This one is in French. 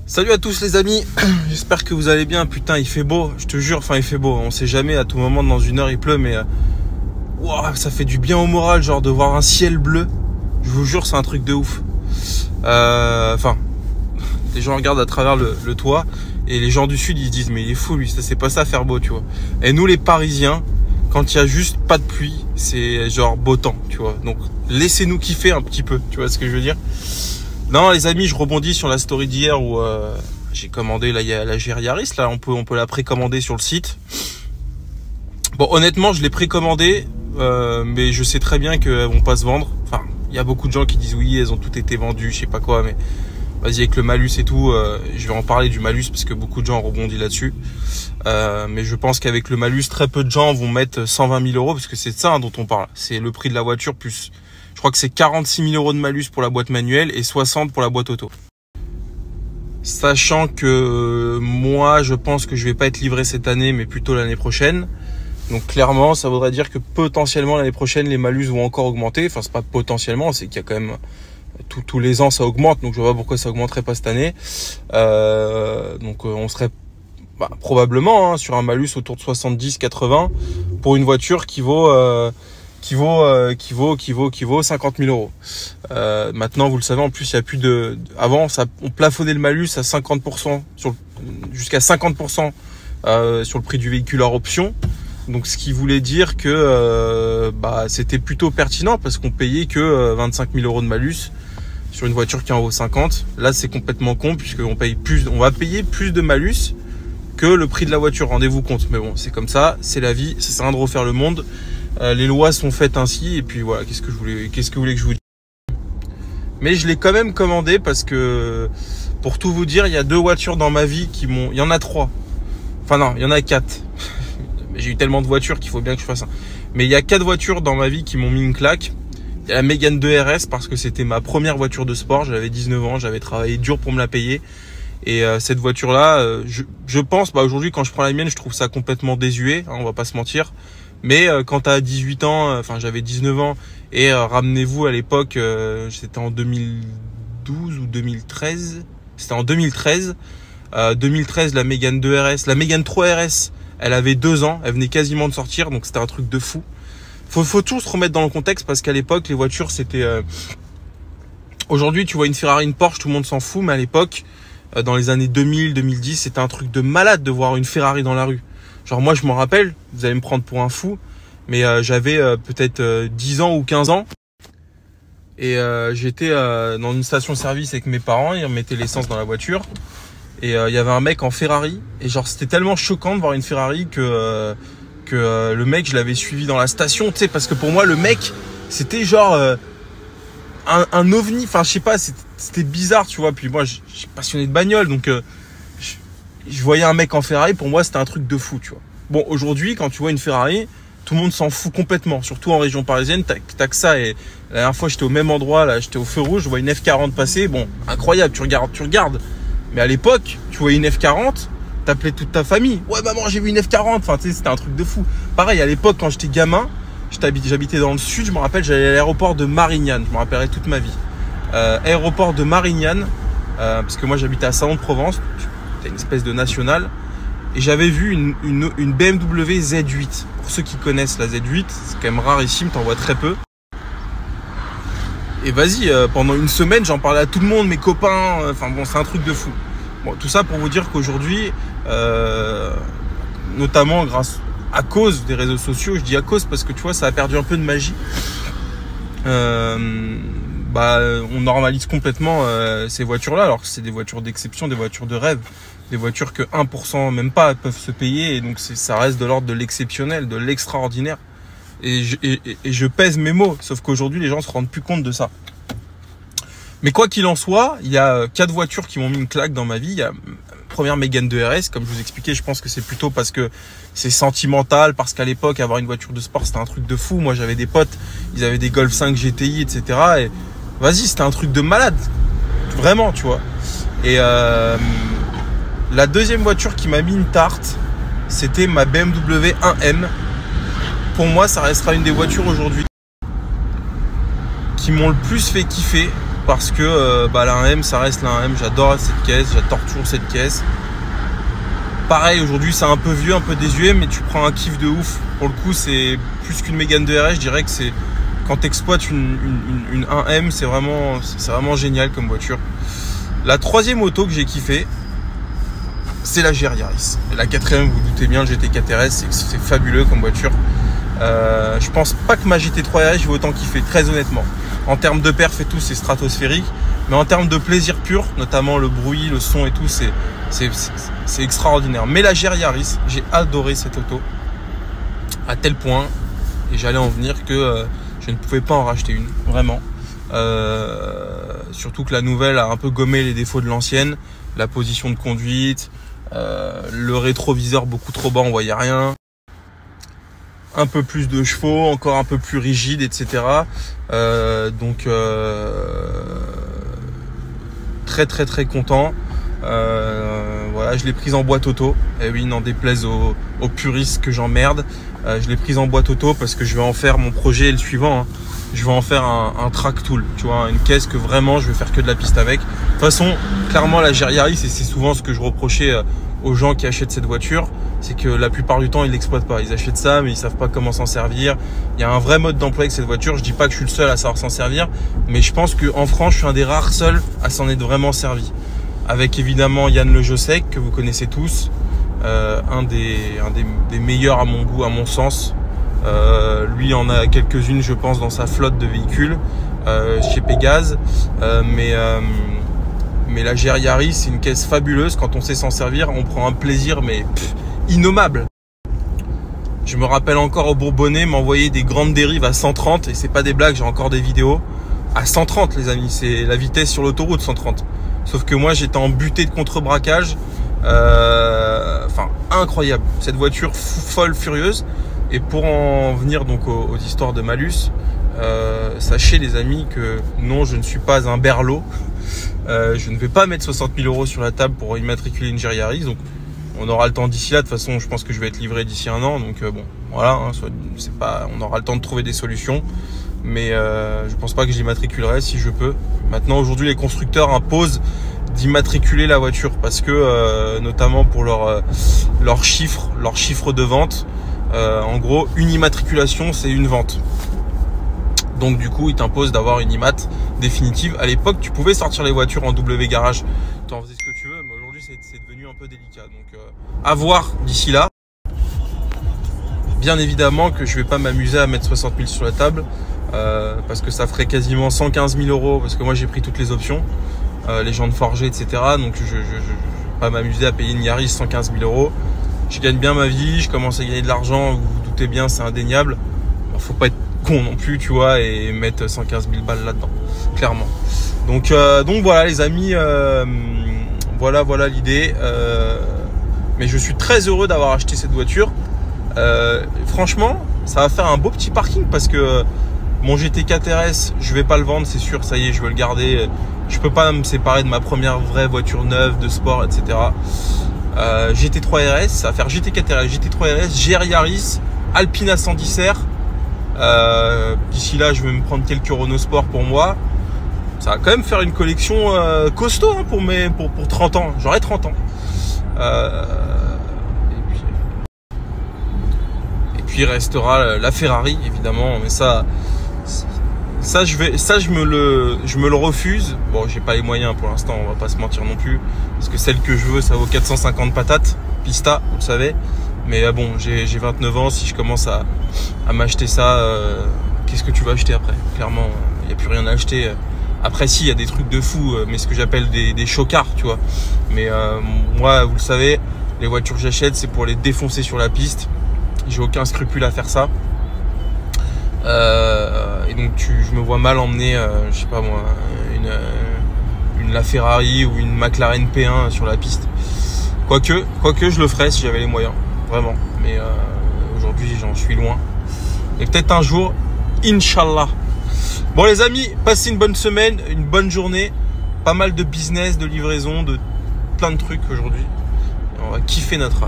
Salut à tous les amis, j'espère que vous allez bien. Putain, il fait beau, je te jure, enfin il fait beau. On sait jamais, à tout moment dans une heure il pleut, mais wow, ça fait du bien au moral, genre de voir un ciel bleu. Je vous jure, c'est un truc de ouf. Enfin, les gens regardent à travers le toit et les gens du sud ils se disent mais il est fou lui, ça c'est pas ça faire beau, tu vois. Et nous les Parisiens, quand il y a juste pas de pluie, c'est genre beau temps, tu vois. Donc laissez-nous kiffer un petit peu, tu vois ce que je veux dire. Non les amis, je rebondis sur la story d'hier où j'ai commandé la Yaris, là on peut la précommander sur le site. Bon honnêtement je l'ai précommandé, mais je sais très bien qu'elles vont pas se vendre. Enfin il y a beaucoup de gens qui disent oui elles ont toutes été vendues, je sais pas quoi, mais vas-y avec le malus et tout, je vais en parler du malus parce que beaucoup de gens ont rebondi là-dessus. Mais je pense qu'avec le malus très peu de gens vont mettre 120 000 euros parce que c'est de ça dont on parle. C'est le prix de la voiture plus... Je crois que c'est 46 000 euros de malus pour la boîte manuelle et 60 pour la boîte auto. Sachant que moi, je pense que je vais pas être livré cette année, mais plutôt l'année prochaine. Donc clairement, ça voudrait dire que potentiellement l'année prochaine, les malus vont encore augmenter. Enfin, c'est pas potentiellement, c'est qu'il y a quand même tous les ans ça augmente. Donc je vois pas pourquoi ça augmenterait pas cette année. Donc on serait probablement sur un malus autour de 70-80 pour une voiture qui vaut 50 000 euros. Maintenant, vous le savez, en plus, il y a plus avant, on plafonnait le malus à 50%, jusqu'à 50% sur le prix du véhicule hors option. Donc, ce qui voulait dire que c'était plutôt pertinent parce qu'on payait que 25 000 euros de malus sur une voiture qui en vaut 50. Là, c'est complètement con puisqu'on va payer plus de malus que le prix de la voiture. Rendez-vous compte. Mais bon, c'est comme ça, c'est la vie, ça sert à rien de refaire le monde. Les lois sont faites ainsi et puis voilà, qu'est-ce que vous voulez que je vous dise. Mais je l'ai quand même commandé parce que pour tout vous dire, il y a 2 voitures dans ma vie il y en a 3. Enfin non, il y en a 4. J'ai eu tellement de voitures qu'il faut bien que je fasse ça. Mais il y a 4 voitures dans ma vie qui m'ont mis une claque. Il y a la Mégane 2 RS parce que c'était ma première voiture de sport, j'avais 19 ans, j'avais travaillé dur pour me la payer. Et cette voiture-là, je pense, aujourd'hui quand je prends la mienne, je trouve ça complètement désuet, hein, on va pas se mentir. Mais quand tu as 18 ans, enfin j'avais 19 ans, et ramenez-vous à l'époque, c'était en 2012 ou 2013, c'était en 2013. 2013, la Mégane 2 RS, la Mégane 3 RS, elle avait 2 ans, elle venait quasiment de sortir, donc c'était un truc de fou. Faut tout se remettre dans le contexte parce qu'à l'époque, les voitures c'était... Aujourd'hui, tu vois une Ferrari, une Porsche, tout le monde s'en fout, mais à l'époque, dans les années 2000, 2010, c'était un truc de malade de voir une Ferrari dans la rue. Genre moi je m'en rappelle, vous allez me prendre pour un fou, mais j'avais peut-être 10 ans ou 15 ans et j'étais dans une station-service avec mes parents, ils remettaient l'essence dans la voiture et il y avait un mec en Ferrari et genre c'était tellement choquant de voir une Ferrari que le mec je l'avais suivi dans la station, tu sais, parce que pour moi le mec c'était genre un ovni, enfin je sais pas, c'était bizarre, tu vois. Puis moi je suis passionné de bagnole donc je voyais un mec en Ferrari, pour moi c'était un truc de fou, tu vois. Bon, aujourd'hui quand tu vois une Ferrari, tout le monde s'en fout complètement, surtout en région parisienne, t'as que ça. Et la dernière fois j'étais au même endroit, là j'étais au feu rouge, je vois une F40 passer, bon incroyable, tu regardes. Mais à l'époque, tu vois une F40, t'appelais toute ta famille, ouais maman j'ai vu une F40, enfin tu sais c'était un truc de fou. Pareil à l'époque quand j'étais gamin, j'habitais dans le sud, je me rappelle j'allais à l'aéroport de Marignane, je me rappellerai toute ma vie. Aéroport de Marignane, parce que moi j'habitais à Salon-de-Provence, une espèce de nationale, et j'avais vu une BMW Z8. Pour ceux qui connaissent la Z8, c'est quand même rarissime, t'en vois très peu. Et vas-y, pendant une semaine, j'en parlais à tout le monde, mes copains, enfin bon, c'est un truc de fou. Bon, tout ça pour vous dire qu'aujourd'hui, notamment à cause des réseaux sociaux, je dis à cause parce que tu vois, ça a perdu un peu de magie. On normalise complètement ces voitures-là, alors que c'est des voitures d'exception, des voitures de rêve, des voitures que 1% même pas peuvent se payer, et donc ça reste de l'ordre de l'exceptionnel, de l'extraordinaire. Et je pèse mes mots, sauf qu'aujourd'hui les gens se rendent plus compte de ça. Mais quoi qu'il en soit, il y a 4 voitures qui m'ont mis une claque dans ma vie. Il y a première Mégane 2 RS, comme je vous expliquais, je pense que c'est plutôt parce que c'est sentimental, parce qu'à l'époque avoir une voiture de sport c'était un truc de fou. Moi j'avais des potes, ils avaient des Golf 5 GTI, etc. Et vas-y, c'était un truc de malade, vraiment, tu vois. Et la deuxième voiture qui m'a mis une tarte, c'était ma BMW 1M. Pour moi, ça restera une des voitures aujourd'hui qui m'ont le plus fait kiffer. parce que la 1M, ça reste la 1M. J'adore cette caisse, j'adore toujours cette caisse. Pareil, aujourd'hui, c'est un peu vieux, un peu désuet, mais tu prends un kiff de ouf. Pour le coup, c'est plus qu'une Mégane de RS. Je dirais que c'est quand tu exploites une 1M, c'est vraiment génial comme voiture. La troisième auto que j'ai kiffé, c'est la GR Yaris. Et la quatrième, vous vous doutez bien, le GT4 RS, c'est fabuleux comme voiture. Je pense pas que ma GT3 RS, je vais autant kiffer, très honnêtement. En termes de perf et tout, c'est stratosphérique. Mais en termes de plaisir pur, notamment le bruit, le son et tout, c'est extraordinaire. Mais la GR Yaris, j'ai adoré cette auto. À tel point, et j'allais en venir, que je ne pouvais pas en racheter une, vraiment. Surtout que la nouvelle a un peu gommé les défauts de l'ancienne. La position de conduite, le rétroviseur beaucoup trop bas, on voyait rien. Un peu plus de chevaux, encore un peu plus rigide, etc. Très content. Voilà, je l'ai prise en boîte auto. Et oui, n'en déplaise aux puristes que j'emmerde. Je l'ai prise en boîte auto parce que je vais en faire mon projet le suivant. Je vais en faire un track tool, tu vois, une caisse que vraiment je vais faire que de la piste avec. De toute façon, clairement la GR Yaris, et c'est souvent ce que je reprochais aux gens qui achètent cette voiture, c'est que la plupart du temps ils l'exploitent pas. Ils achètent ça mais ils savent pas comment s'en servir. Il y a un vrai mode d'emploi avec cette voiture. Je dis pas que je suis le seul à savoir s'en servir, mais je pense qu'en France je suis un des rares seuls à s'en être vraiment servi. Avec évidemment Yann Le Jossec que vous connaissez tous, un des meilleurs à mon goût, à mon sens. Lui en a quelques-unes je pense dans sa flotte de véhicules chez Pégase, mais la GR Yaris c'est une caisse fabuleuse. Quand on sait s'en servir, on prend un plaisir mais innommable. Je me rappelle encore au Bourbonnais m'envoyer des grandes dérives à 130, et c'est pas des blagues, j'ai encore des vidéos à 130 les amis, c'est la vitesse sur l'autoroute 130. Sauf que moi j'étais en butée de contre-braquage, enfin incroyable, cette voiture folle furieuse. Et pour en venir donc aux histoires de malus, sachez les amis que non, je ne suis pas un berlot. Je ne vais pas mettre 60 000 € sur la table pour immatriculer une GR Yaris. Donc on aura le temps d'ici là. De toute façon, je pense que je vais être livré d'ici 1 an. Donc bon, voilà, on aura le temps de trouver des solutions. Mais je pense pas que je l'immatriculerai si je peux. Maintenant, aujourd'hui, les constructeurs imposent d'immatriculer la voiture parce que notamment pour leurs chiffres de vente. En gros, une immatriculation, c'est une vente. Donc du coup, ils t'imposent d'avoir une immat définitive. À l'époque, tu pouvais sortir les voitures en W garage. Tu en faisais ce que tu veux, mais aujourd'hui, c'est devenu un peu délicat. Donc, à voir d'ici là. Bien évidemment que je vais pas m'amuser à mettre 60 000 sur la table parce que ça ferait quasiment 115 000 € parce que moi, j'ai pris toutes les options, les jantes forgées, etc. Donc, je vais pas m'amuser à payer une Yaris 115 000 €. Je gagne bien ma vie, je commence à gagner de l'argent, vous vous doutez bien, c'est indéniable. Bon, faut pas être con non plus, tu vois, et mettre 115 000 balles là-dedans, clairement. Donc voilà les amis, voilà l'idée. Mais je suis très heureux d'avoir acheté cette voiture. Franchement, ça va faire un beau petit parking parce que mon GT4 RS, je vais pas le vendre, c'est sûr, ça y est, je veux le garder. Je peux pas me séparer de ma première vraie voiture neuve, de sport, etc. GT3 RS, ça va faire GT4 RS, GT3 RS, GR Yaris, Alpina 110 R. D'ici là, je vais me prendre quelques Renault Sport pour moi. Ça va quand même faire une collection costaud hein, pour 30 ans. J'aurai 30 ans. Et puis il restera la Ferrari, évidemment. Mais ça je me le refuse. Bon, j'ai pas les moyens pour l'instant, on va pas se mentir non plus. Parce que celle que je veux, ça vaut 450 patates. Pista, vous le savez. Mais bon, j'ai 29 ans. Si je commence à m'acheter ça, qu'est-ce que tu vas acheter après? Clairement, il n'y a plus rien à acheter. Après, si, il y a des trucs de fou, mais ce que j'appelle des chocards, tu vois. Mais moi, vous le savez, les voitures que j'achète, c'est pour les défoncer sur la piste. J'ai aucun scrupule à faire ça. Et donc je me vois mal emmener, je sais pas moi, une La Ferrari ou une McLaren P1 sur la piste. Quoique je le ferais si j'avais les moyens, vraiment. Mais aujourd'hui j'en suis loin. Et peut-être un jour, Inch'Allah. Bon les amis, passez une bonne semaine, une bonne journée. Pas mal de business, de livraison, de plein de trucs aujourd'hui. On va kiffer notre race.